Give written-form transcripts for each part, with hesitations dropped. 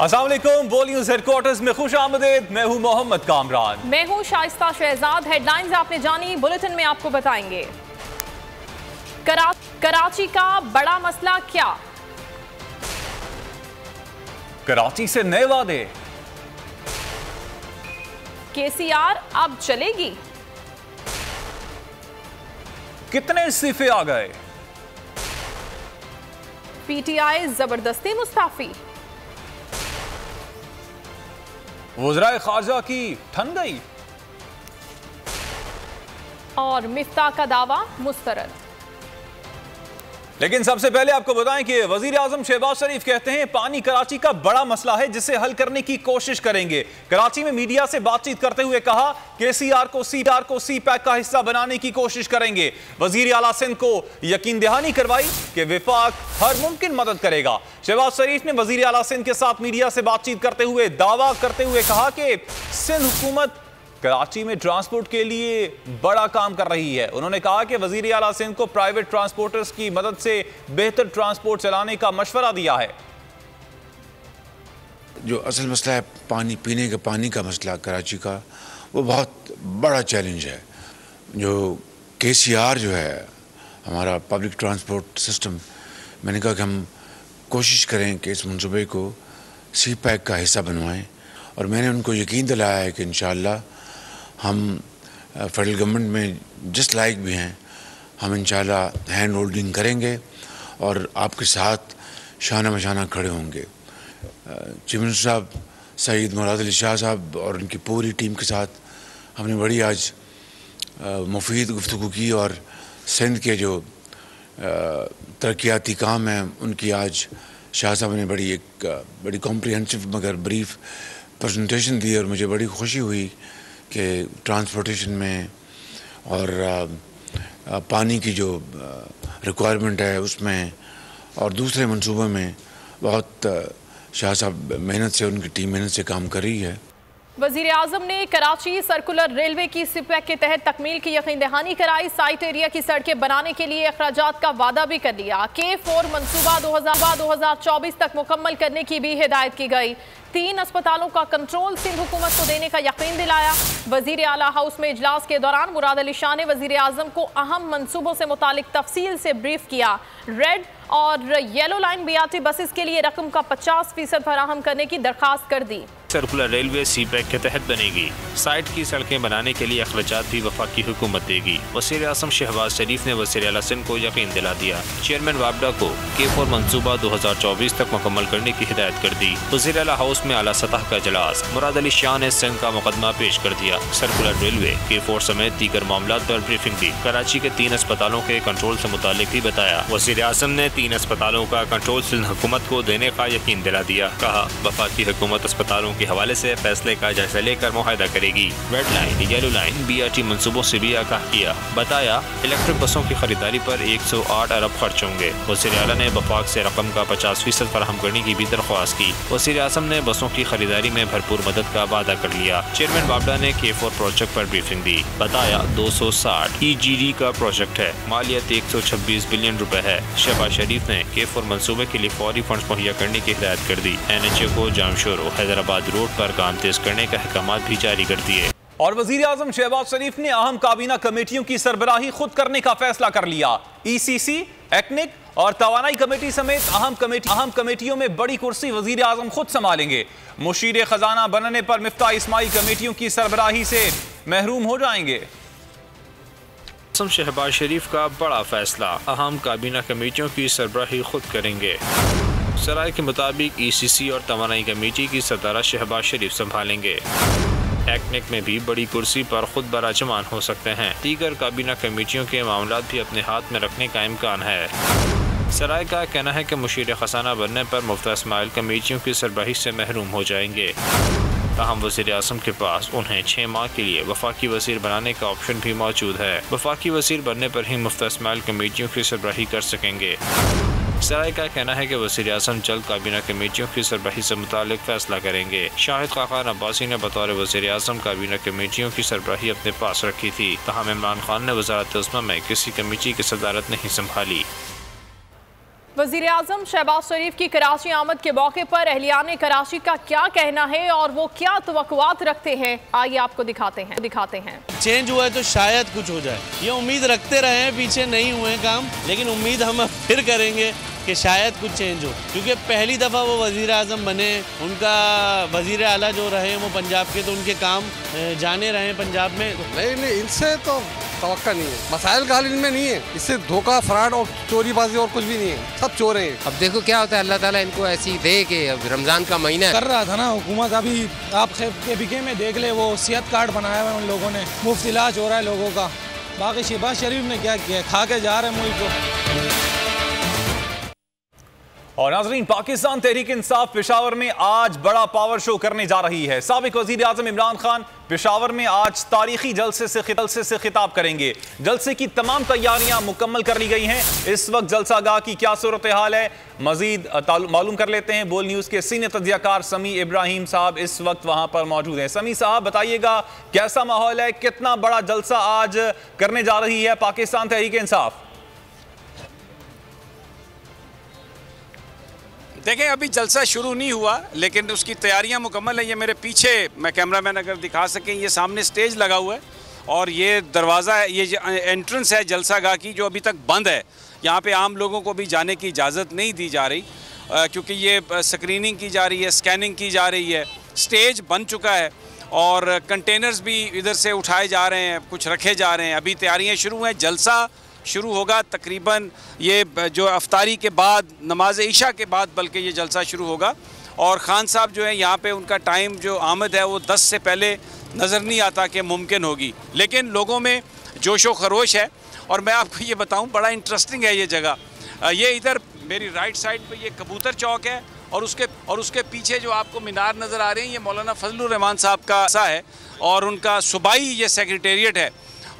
अस्सलाम वालेकुम, बोल न्यूज़ हेडक्वार्टर्स में खुश आमदीद। मैं हूं मोहम्मद कामरान। मैं हूं शाइस्ता शहजाद। हेडलाइंस आपने जानी, बुलेटिन में आपको बताएंगे। कराची का बड़ा मसला क्या? कराची से नए वादे। केसीआर अब चलेगी। कितने इस्तीफे आ गए? पीटीआई जबरदस्ती मुस्ताफी। वज़राए खारजा की ठन गई। और मिफ्ता का दावा मुस्तरद। लेकिन सबसे पहले आपको बताएं कि वजीर आजम शहबाज शरीफ कहते हैं पानी कराची का बड़ा मसला है जिसे हल करने की कोशिश करेंगे। कराची में मीडिया से बातचीत करते हुए कहा केसीआर को सी पैक का हिस्सा बनाने की कोशिश करेंगे। वजीर आला सिंध को यकीन दहानी करवाई कि विफाक हर मुमकिन मदद करेगा। शहबाज शरीफ ने वजीर आला सिंध के साथ मीडिया से बातचीत करते हुए दावा करते हुए कहा कि सिंध हुकूमत कराची में ट्रांसपोर्ट के लिए बड़ा काम कर रही है। उन्होंने कहा कि वजीर आला सिंध को प्राइवेट ट्रांसपोर्टर्स की मदद से बेहतर ट्रांसपोर्ट चलाने का मशवरा दिया है। जो असल मसला है पानी, पीने के पानी का मसला कराची का, वो बहुत बड़ा चैलेंज है। जो केसीआर जो है हमारा पब्लिक ट्रांसपोर्ट सिस्टम, मैंने कहा कि हम कोशिश करें कि इस मनसूबे को सी पैक का हिस्सा बनवाएं, और मैंने उनको यकीन दिलाया है कि इंशाअल्लाह हम फेडरल गवर्नमेंट में जिस लायक भी हैं हम इंशाअल्लाह हैंड होल्डिंग करेंगे और आपके साथ शाना मशाना खड़े होंगे। चीफ मिनिस्टर साहब सईद मुराद अली शाह साहब और उनकी पूरी टीम के साथ हमने बड़ी आज मुफीद गुफ्तगू की, और सिंध के जो तरक्याती काम हैं उनकी आज शाह साहब ने बड़ी कॉम्प्रिहेंसिव मगर ब्रीफ प्रेजेंटेशन दी, और मुझे बड़ी खुशी हुई कि ट्रांसपोर्टेशन में और पानी की जो रिक्वायरमेंट है उसमें और दूसरे मंसूबों में बहुत शाह साहब मेहनत से, उनकी टीम मेहनत से काम कर रही है। वजीर आजम ने कराची सर्कुलर रेलवे की सिपैक के तहत तकमील की यकीन दहानी कराई। साइट एरिया की सड़कें बनाने के लिए अखराजात का वादा भी कर लिया। K4 मंसूबा 2024 तक मुकम्मल करने की भी हिदायत की गई। 3 अस्पतालों का कंट्रोल सिंध हुकूमत को देने का यकीन दिलाया। वजीर आला हाउस में इजलास के दौरान मुराद अली शाह ने वजीर आजम को अहम मंसूबों से मुतालिक तफसील से ब्रीफ किया। रेड और येलो लाइन BRT बसेस के लिए रकम का 50% फराहम करने की दरखास्त कर दी। सर्कुलर रेलवे सी पैक के तहत बनेगी। साइट की सड़कें बनाने के लिए अखराजात भी वफाकी हुकूमत देगी। वज़ीर आज़म शहबाज शरीफ ने वज़ीर आला सिंध को यकीन दिला दिया। चेयरमैन वापडा को K4 मंसूबा 2024 तक मुकम्मल करने की हिदायत कर दी। वज़ीर आला हाउस में आला सतह का इजलास, मुराद अली शाह ने सिंध का मुकदमा पेश कर दिया। सर्कुलर रेलवे K4 समेत दीगर मामलात पर ब्रीफिंग दी। कराची के 3 अस्पतालों के कंट्रोल से मुतालिक भी बताया। वज़ीर आज़म ने 3 अस्पतालों का कंट्रोल सिंध हुकूमत को देने का यकीन दिला दिया। कहा वफाकी हुकूमत अस्पतालों के हवाले से फैसले का जायजा लेकर मुआहदा करेगी। Red line, yellow line, BRT मंसूबों से भी आगाह किया। बताया इलेक्ट्रिक बसों की खरीदारी पर 108 अरब खर्च होंगे। वज़ीर आला ने वफाक से रकम का 50% फराहम करने की भी दरख्वास्त की। वज़ीर आज़म ने बसों की खरीदारी में भरपूर मदद का वादा कर लिया। चेयरमैन वापडा ने K4 प्रोजेक्ट पर ब्रीफिंग दी। बताया 260 EGD का प्रोजेक्ट है, मालियत 126 बिलियन रुपए है। शहबाज शरीफ ने K4 मंसूबे के लिए फौरी फंड मुहैया करने की हिदायत कर दी। NHA को जामशोरो हैदराबाद रोड पर काम तेज करने का अहकामात भी जारी कर दिए। और वजीर आजम शहबाज शरीफ ने अहम काबीना कमेटियों की सरबराही खुद करने का फैसला कर लिया। ECC, एक्निक और तवानाई कमेटी समेत अहम कमेटियों में बड़ी कुर्सी वजीर आजम खुद संभालेंगे। मुशीर खजाना बनने पर मिफ्ता इस्माइल कमेटियों की सरबराही से महरूम हो जाएंगे। शहबाज शरीफ का बड़ा फैसला, अहम काबीना कमेटियों की सरबराही खुद करेंगे। सराय के मुताबिक ECC और तवानाई कमेटी की सदारत शहबाज शरीफ संभालेंगे। एक्निक में भी बड़ी कुर्सी पर खुद बराजमान हो सकते हैं। दीगर काबीना कमेटियों के मामलात भी अपने हाथ में रखने का इम्कान है। सराय का कहना है कि मुशीर खजाना बनने पर मुफ्ता इस्माइल कमेटियों की सरबराही से महरूम हो जाएंगे। ताहम वज़ीर आज़म के पास उन्हें 6 माह के लिए वफाकी वज़ीर बनाने का ऑप्शन भी मौजूद है। वफाकी वज़ीर बनने पर ही मुफ्ता इस्माइल कमेटियों की सरबराही कर सकेंगे। सराय का कहना है कि वज़ीर आज़म जल्द काबीना कमेटियों की सरबराही से मुतालिक फैसला करेंगे। शाहिद खाकान अब्बासी ने बतौर वज़ीर आज़म काबीना कमेटियों की सरबराही अपने पास रखी थी। ताहम इमरान खान ने वज़ारत उस्मा में किसी कमेटी की सदारत नहीं संभाली। वज़ीर आज़म शहबाज शरीफ की कराची आमद के मौके पर अहलियान कराची का क्या कहना है और वो क्या तवक्कुआत रखते हैं, आइए आपको दिखाते हैं। चेंज हुआ है तो शायद कुछ हो जाए, ये उम्मीद रखते रहे हैं, पीछे नहीं हुए काम, लेकिन उम्मीद हम फिर करेंगे कि शायद कुछ चेंज हो, क्योंकि पहली दफ़ा वो वज़ीर आज़म बने, उनका वज़ीर आला जो रहे वो पंजाब के, तो उनके काम जाने रहे पंजाब में। नहीं, इनसे तो तवक्का नहीं है, मसाइल का हल इनमें नहीं है, इससे धोखा, फ्रॉड और चोरीबाजी और कुछ भी नहीं है, सब चोर हैं। अब देखो क्या होता है, अल्लाह ताला इनको ऐसी दे कि अब रमज़ान का महीना कर रहा था ना हुकूमत। अभी आप KPK में देख ले, वो सेहत कार्ड बनाया हुआ है उन लोगों ने, मुफ्त इलाज हो रहा है लोगों का। बाकी शहबाज शरीफ ने क्या किया, खा के जा रहे हैं मुल्क को। और नाज़रीन, पाकिस्तान तहरीक इंसाफ पेशावर में आज बड़ा पावर शो करने जा रही है। साबिक वज़ीर आज़म इमरान खान पेशावर में आज तारीखी जलसे से खिताब करेंगे। जलसे की तमाम तैयारियां मुकम्मल कर ली गई हैं। इस वक्त जलसागाह की क्या सूरत हाल है, मजीद मालूम कर लेते हैं। बोल न्यूज़ के सीनियर तज्जियाकार समी इब्राहिम साहब इस वक्त वहां पर मौजूद हैं। समी साहब, बताइएगा कैसा माहौल है, कितना बड़ा जलसा आज करने जा रही है पाकिस्तान तहरीक इंसाफ? देखें, अभी जलसा शुरू नहीं हुआ, लेकिन उसकी तैयारियां मुकम्मल है। ये मेरे पीछे, मैं कैमरामैन अगर दिखा सकें, ये सामने स्टेज लगा हुआ है और ये दरवाज़ा है, ये एंट्रेंस है जलसागाह की, जो अभी तक बंद है। यहाँ पे आम लोगों को भी जाने की इजाज़त नहीं दी जा रही, क्योंकि ये स्क्रीनिंग की जा रही है, स्कैनिंग की जा रही है। स्टेज बन चुका है और कंटेनर्स भी इधर से उठाए जा रहे हैं, कुछ रखे जा रहे हैं। अभी तैयारियाँ शुरू हैं, जलसा शुरू होगा तकरीबन ये जो अफ्तारी के बाद, नमाज ईशा के बाद बल्कि ये जलसा शुरू होगा। और ख़ान साहब जो है यहाँ पे, उनका टाइम जो आमद है वो 10 से पहले नज़र नहीं आता कि मुमकिन होगी, लेकिन लोगों में जोशो खरोश है। और मैं आपको ये बताऊँ, बड़ा इंटरेस्टिंग है ये जगह। ये इधर मेरी राइट साइड पे ये कबूतर चौक है और उसके पीछे जो आपको मीनार नज़र आ रहे हैं, ये मौलाना फजलुर रहमान साहब का सा है और उनका सूबाई ये सेक्रेटेरिएट है।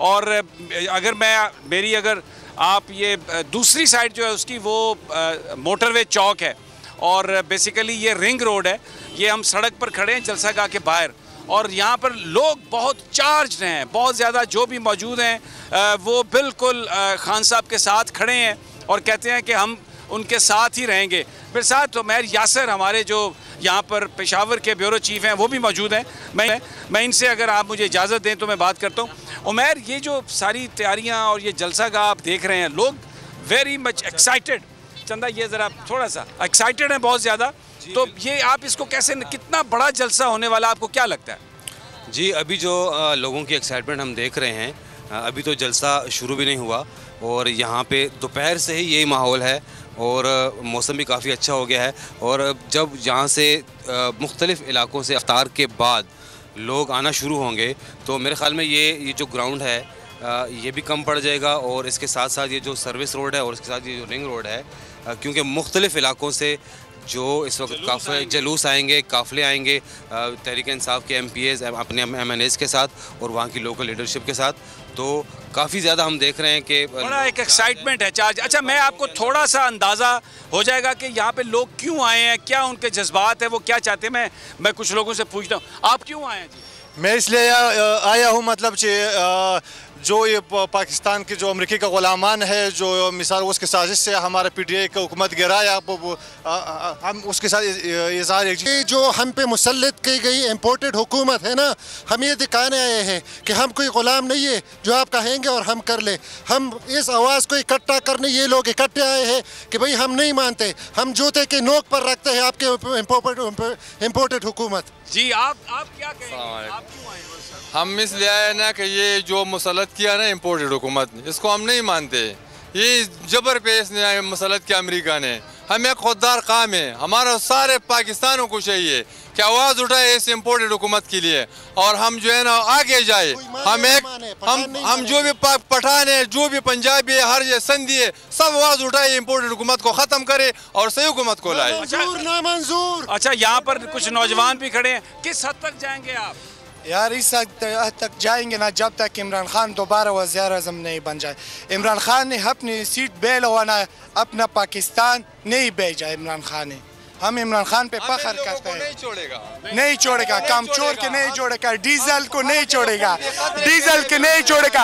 और अगर आप ये दूसरी साइड जो है उसकी, वो मोटरवे चौक है और बेसिकली ये रिंग रोड है। ये हम सड़क पर खड़े हैं जलसागाह के बाहर और यहाँ पर लोग बहुत चार्ज हैं, बहुत ज़्यादा जो भी मौजूद हैं वो बिल्कुल खान साहब के साथ खड़े हैं और कहते हैं कि हम उनके साथ ही रहेंगे। मेरे साथ उमैर यासर, हमारे जो यहाँ पर पेशावर के ब्यूरो चीफ हैं, वो भी मौजूद हैं। मैं इनसे, अगर आप मुझे इजाज़त दें तो मैं बात करता हूँ। उमैर, ये जो सारी तैयारियाँ और ये जलसागाह आप देख रहे हैं, लोग वेरी मच एक्साइटेड, चंदा ये ज़रा थोड़ा सा एक्साइटेड हैं बहुत ज़्यादा, तो ये आप इसको कैसे, कितना बड़ा जलसा होने वाला, आपको क्या लगता है? जी, अभी जो लोगों की एक्साइटमेंट हम देख रहे हैं, अभी तो जलसा शुरू भी नहीं हुआ और यहाँ पे दोपहर से ही यही माहौल है और मौसम भी काफ़ी अच्छा हो गया है। और जब यहाँ से मुख्तलिफ़ इलाकों से इफ्तार के बाद लोग आना शुरू होंगे तो मेरे ख़्याल में ये जो ग्राउंड है ये भी कम पड़ जाएगा और इसके साथ साथ ये जो सर्विस रोड है और इसके साथ ये जो रिंग रोड है, क्योंकि मुख्तलिफ़ इलाकों से जो इस वक्त काफ़ी जलूस आएंगे, काफ़िले आएंगे तहरीक इंसाफ के MPAs अपने MNAs के साथ और वहाँ की लोकल लीडरशिप के साथ, तो काफ़ी ज़्यादा हम देख रहे हैं कि बड़ा एक एक्साइटमेंट है, चार्ज। अच्छा, मैं आपको थोड़ा सा अंदाज़ा हो जाएगा कि यहाँ पे लोग क्यों आए हैं, क्या उनके जज्बात है, वो क्या चाहते हैं। मैं कुछ लोगों से पूछता हूँ, आप क्यों आए हैं जी? मैं इसलिए आया हूँ, मतलब जो ये पाकिस्तान के जो अमेरिकी का गुलामान है, जो मिसाल उसकी साजिश से हमारा PTI का हुकूमत गिराया, हम उसके साथ इज़हार जो हम पे मुसल्लत की गई इम्पोर्टेड हुकूमत है ना, हम ये दिखाने आए हैं कि हम कोई गुलाम नहीं है जो आप कहेंगे और हम कर ले। हम इस आवाज़ को इकट्ठा करने ये लोग इकट्ठे आए हैं कि भाई हम नहीं मानते, हम जूते के नोक पर रखते हैं आपके इम्पोर्टेड हुकूमत। जी, आप क्या कहेंगे, आप क्यों आए? हम इसलिए आए ना कि ये जो मुसल्लत किया ना इम्पोर्टेड हुकूमत, इसको हम नहीं मानते। ये जबर पे इसने मुसल्लत किया अमेरिका ने। हम एक खुददार काम है, हमारा सारे पाकिस्तानों को चाहिए कि आवाज़ उठाए इस इम्पोर्टेड हुकूमत के लिए और हम जो है ना आगे जाए। हम जो भी पठान है, जो भी पंजाबी है, हर ये संधी है, सब आवाज़ उठाए इम्पोर्टेड हुकूमत को ख़त्म करे और सही हुकूमत को लाए। मंजूर। अच्छा, यहाँ पर कुछ नौजवान भी खड़े हैं, किस हद तक जाएंगे आप? यार इस हद तक जाएंगे ना जब तक इमरान खान दोबारा वज़ीर आज़म नहीं बन जाए। इमरान खान ने अपनी सीट बेलवाना, अपना पाकिस्तान नहीं भेजा इमरान खान ने। हम इमरान खान पे फख्र करते हैं। नहीं छोड़ेगा, काम चोर के नहीं छोड़ेगा, डीजल को नहीं छोड़ेगा, डीजल के नहीं छोड़ेगा।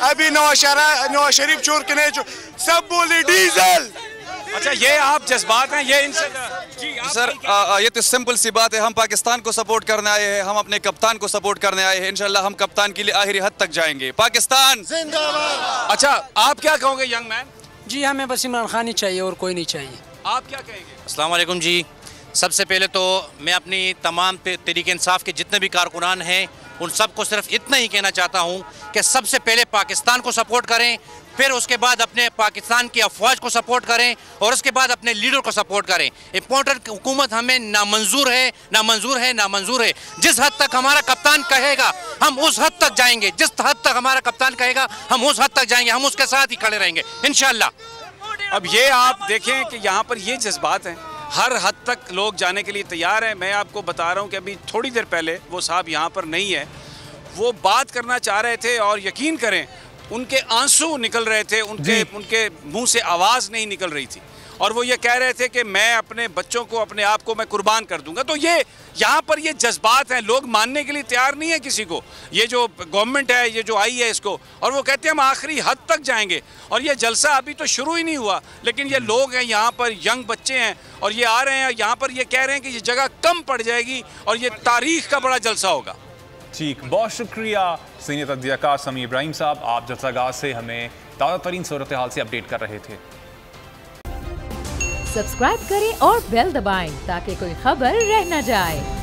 अभी नवाज शरीफ चोर के नहीं छोड़, सब बोले डीजल अच्छा, ये आप जज्बात हैं, ये इनसे सर ये तो सिंपल सी बात है। हम पाकिस्तान को सपोर्ट करने आए हैं, हम अपने कप्तान को सपोर्ट करने आए हैं। इंशाल्लाह हम कप्तान के लिए आखिरी हद तक जाएंगे। पाकिस्तान जिंदाबाद। अच्छा, आप क्या कहोगे यंग मैन? जी हमें बस इमरान खान ही चाहिए और कोई नहीं चाहिए। आप क्या कहेंगे? अस्सलाम वालेकुम जी। सबसे पहले तो मैं अपनी तमाम तहरीक इंसाफ के जितने भी कारकुनान हैं उन सबको सिर्फ इतना ही कहना चाहता हूं कि सबसे पहले पाकिस्तान को सपोर्ट करें, फिर उसके बाद अपने पाकिस्तान की अफवाज को सपोर्ट करें और उसके बाद अपने लीडर को सपोर्ट करें। इम्पोर्टेंट हुकूमत हमें नामंजूर है, नामंजूर है, नामंजूर है। जिस हद तक हमारा कप्तान कहेगा हम उस हद तक जाएंगे, जिस हद तक हमारा कप्तान कहेगा हम उस हद तक जाएंगे, हम उसके साथ ही खड़े रहेंगे इंशाल्लाह। अब ये आप देखें कि यहाँ पर ये जज्बात हैं, हर हद तक लोग जाने के लिए तैयार हैं। मैं आपको बता रहा हूँ कि अभी थोड़ी देर पहले वो साहब यहाँ पर नहीं है, वो बात करना चाह रहे थे और यकीन करें उनके आंसू निकल रहे थे, उनके मुंह से आवाज़ नहीं निकल रही थी और वो ये कह रहे थे कि मैं अपने बच्चों को, अपने आप को मैं कुर्बान कर दूंगा। तो ये यहाँ पर ये जज्बात हैं, लोग मानने के लिए तैयार नहीं है किसी को। ये जो गवर्नमेंट है, ये जो आई है इसको, और वो कहते हैं हम आखिरी हद तक जाएंगे। और ये जलसा अभी तो शुरू ही नहीं हुआ, लेकिन ये लोग हैं यहाँ पर, यंग बच्चे हैं और ये आ रहे हैं यहाँ पर, ये कह रहे हैं कि ये जगह कम पड़ जाएगी और ये तारीख का बड़ा जलसा होगा। ठीक, बहुत शुक्रिया सीनियर तज्ज़ियाकार समी इब्राहिम साहब, आप जलसागाह से हमें ताज़ा तरीन सूरत हाल से अपडेट कर रहे थे। सब्सक्राइब करें और बेल दबाएं ताकि कोई खबर रह न जाए।